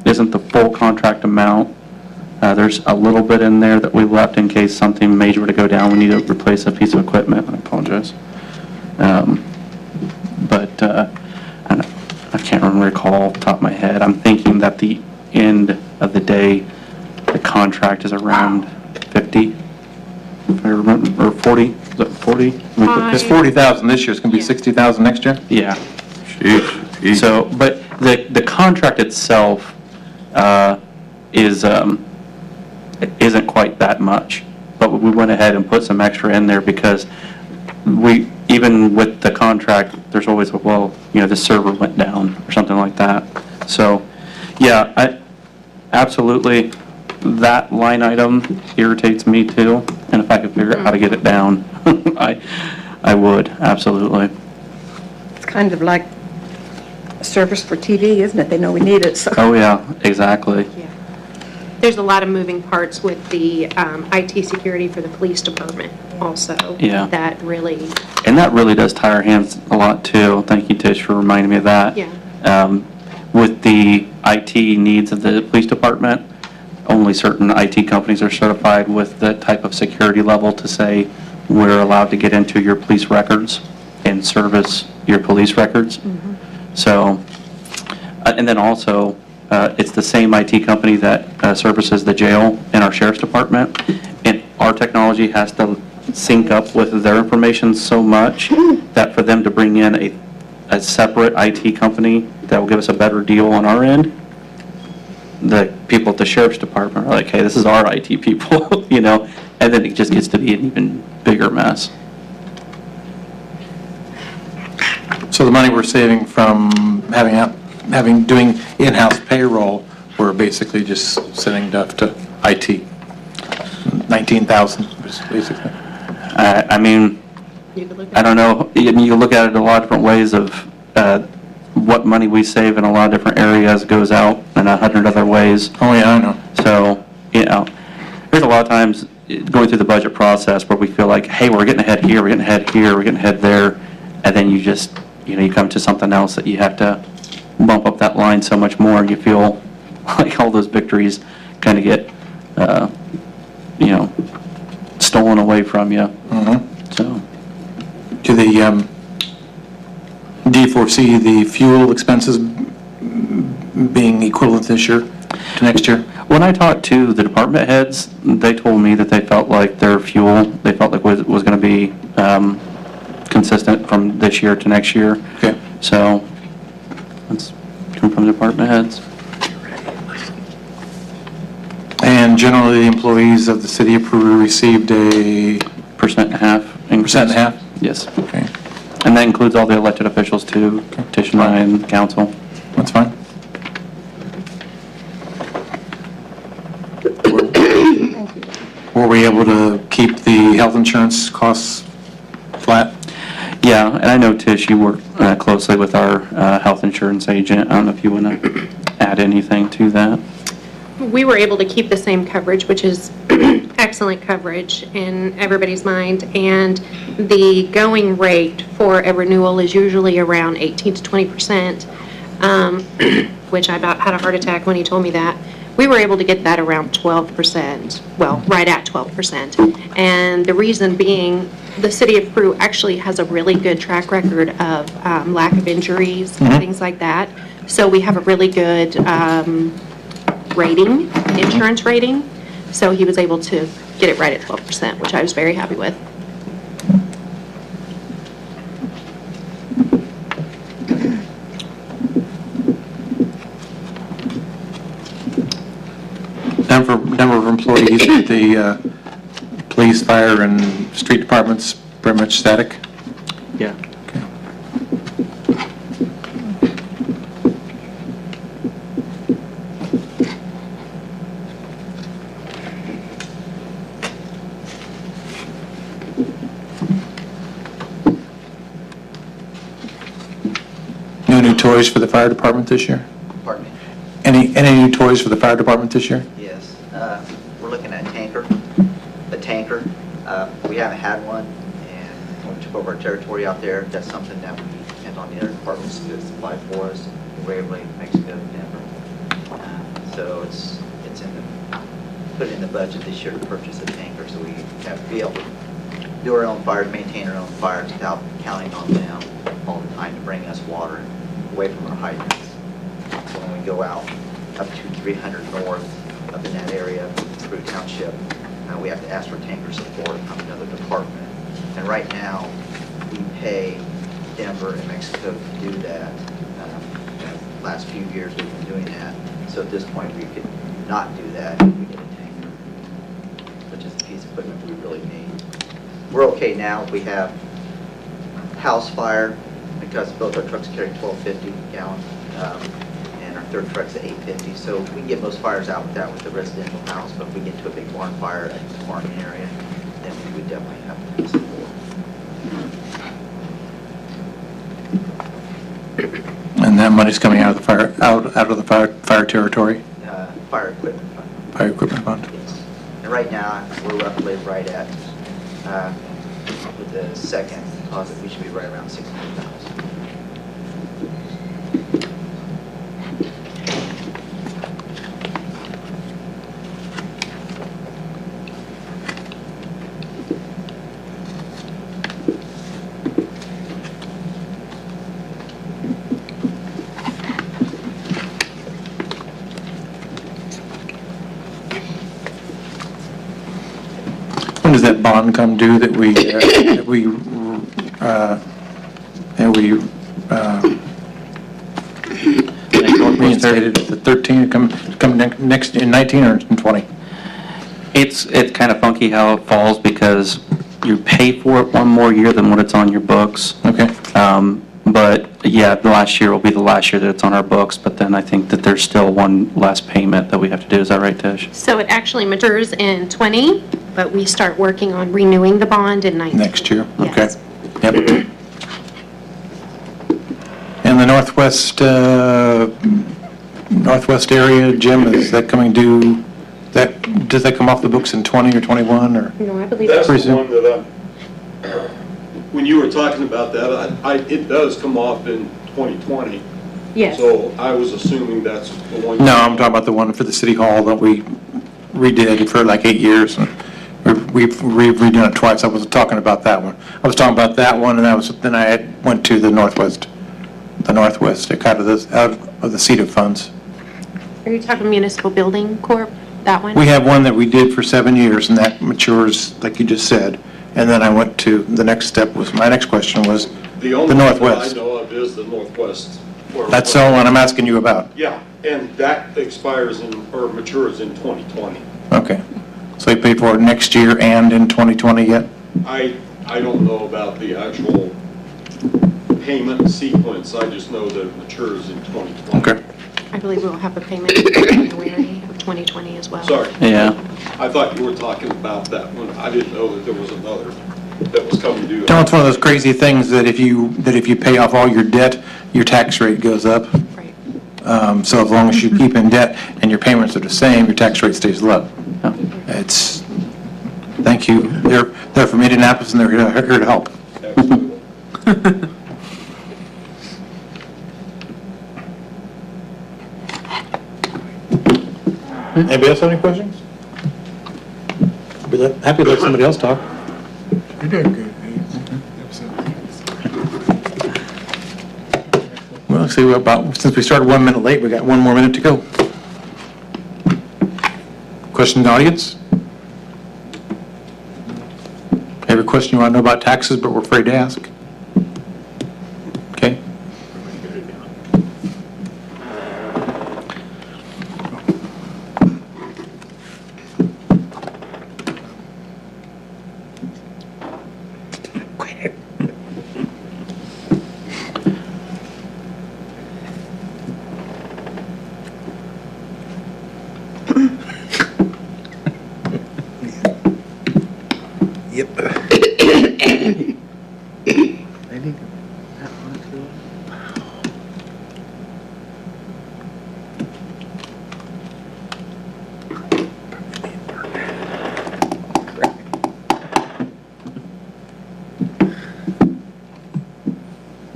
isn't the full contract amount. There's a little bit in there that we left in case something major were to go down. We need to replace a piece of equipment. I apologize. But I can't recall off the top of my head. I'm thinking that the end of the day, the contract is around 50, if I remember, or 40. Is it 40? It's 40,000 this year, it's gonna be 60,000 next year? Yeah. So, but the contract itself isn't quite that much, but we went ahead and put some extra in there because even with the contract, there's always the server went down or something like that. So, yeah, absolutely, that line item irritates me too, and if I could figure out how to get it down, I would, absolutely. It's kind of like a service for TV, isn't it? They know we need it, so. Oh, yeah, exactly. Yeah. there's a lot of moving parts with the IT security for the police department also. Yeah. That really, And that really does tie our hands a lot too. Thank you, Tish, for reminding me of that. yeah. With the IT needs of the police department, only certain IT companies are certified with the type of security level to say, we're allowed to get into your police records and service your police records. So, and then also, it's the same IT company that services the jail and our sheriff's department. And our technology has to sync up with their information so much that for them to bring in a separate IT company that will give us a better deal on our end, the people at the sheriff's department are like, hey, this is our IT people, you know, and then it just gets to be an even bigger mess. So the money we're saving from doing in-house payroll, we're basically just sending stuff to IT. 19,000, basically. I mean, You could look at I don't know, you look at it a lot of different ways of what money we save in a lot of different areas goes out in 100 other ways. Oh, yeah, I know. So, you know, there's a lot of times going through the budget process where we feel like, hey, we're getting ahead here, we're getting ahead here, we're getting ahead there, and then you just, you know, you come to something else that you have to bump up that line so much more, and you feel like all those victories kind of get, you know, stolen away from you. So, Do you foresee the fuel expenses being equivalent this year to next year? when I talked to the department heads, they told me that they felt like their fuel, they felt like was going to be consistent from this year to next year. Okay. So, that's coming from the department heads. And generally, the employees of the city of Peru received a 1.5% increase. 1.5%? Yes. Okay, And that includes all the elected officials too, Tish and I and council. that's fine. Were we able to keep the health insurance costs flat? Yeah, and I know, Tish, you work closely with our health insurance agent. I don't know if you want to add anything to that. We were able to keep the same coverage, which is excellent coverage in everybody's mind, and the going rate for a renewal is usually around 18 to 20%, which I about had a heart attack when he told me that. We were able to get that around 12%, well, right at 12%. And the reason being, the city of Peru actually has a really good track record of lack of injuries and things like that. So we have a really good rating, insurance rating. So he was able to get it right at 12%, which I was very happy with. Number of employees at the police, fire, and street departments pretty much static? Yeah. No new toys for the fire department this year? Pardon me? Any new toys for the fire department this year? Yes. We're looking at a tanker. We haven't had one, and when we took over our territory out there, that's something that we depend on the other departments to supply for us. We're able to Mexico, Denver. So it's put in the budget this year to purchase a tanker, so we have to be able to do our own fires, maintain our own fires without counting on them all the time to bring us water away from our hydrants. So when we go out up to 300 north, up in that area, Peru Township, we have to ask for tanker support from another department. And right now, we pay Denver and Mexico to do that. The last few years, we've been doing that. So at this point, we could not do that if we get a tanker, which is a piece of equipment we really need. We're okay now. We have house fire, because both our trucks carry 1250 gallon, and our third truck's at 850. So we can get most fires out with that with the residential house, but if we get to a big barn fire at the farming area, then we would definitely have to support. And that money's coming out of the fire territory? Fire equipment fund. Fire equipment fund. And right now, we're roughly right at, with the second deposit, we should be right around 600,000. When does that bond come due that we reinstated at the 13, come next, in 19 or in 20? It's kind of funky how it falls because you pay for it one more year than what it's on your books. Okay. But yeah, the last year will be the last year that it's on our books, but then I think that there's still one last payment that we have to do. Is that right, Tish? So it actually matures in 20, but we start working on renewing the bond in 19. Next year? Okay. Yes. Yep. And the northwest area, Jim, is that coming due, does that come off the books in 20 or 21, or? No, I believe That's that's the one that when you were talking about that, it does come off in 2020. Yes. So I was assuming that's the one. No, I'm talking about the one for the city hall that we redid for like 8 years. And we've redone it twice. I wasn't talking about that one. I was talking about that one, and then I went to the northwest, out of the CETA funds. Are you talking Municipal Building Corp., that one? We have one that we did for 7 years, and that matures, like you just said. And then I went to, the next step was, my next question was The only the one that I northwest. know of is the northwest. That's the one I'm asking you about. Yeah, and that expires or matures in 2020. Okay. So you pay for it next year and in 2020 yet? I don't know about the actual payment sequence, I just know that it matures in 2020. Okay. I believe we'll have a payment in January of 2020 as well. Sorry. Yeah. I thought you were talking about that one. I didn't know that there was another that was coming due. No, it's one of those crazy things that if you pay off all your debt, your tax rate goes up. Right. So as long as you keep in debt and your payments are the same, your tax rate stays low. It's, thank you. They're from Indianapolis, and they're here to help. Absolutely. Anybody else have any questions? Happy to let somebody else talk. You're doing good. Well, let's see, since we started 1 minute late, we got 1 more minute to go. Question in the audience? Every question you want to know about taxes, but we're afraid to ask? Okay. Yep.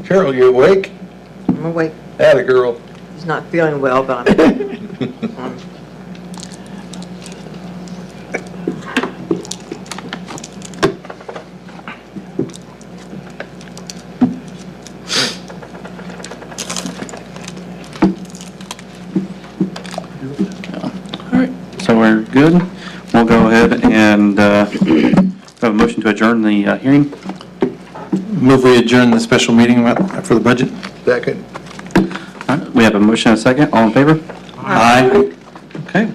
Carol, you awake? I'm awake. Atta girl. He's not feeling well, but I'm... All right, so we're good. We'll go ahead and have a motion to adjourn the hearing. Move we adjourn the special meeting for the budget. Second. All right, we have a motion and a second. All in favor? Aye. Okay.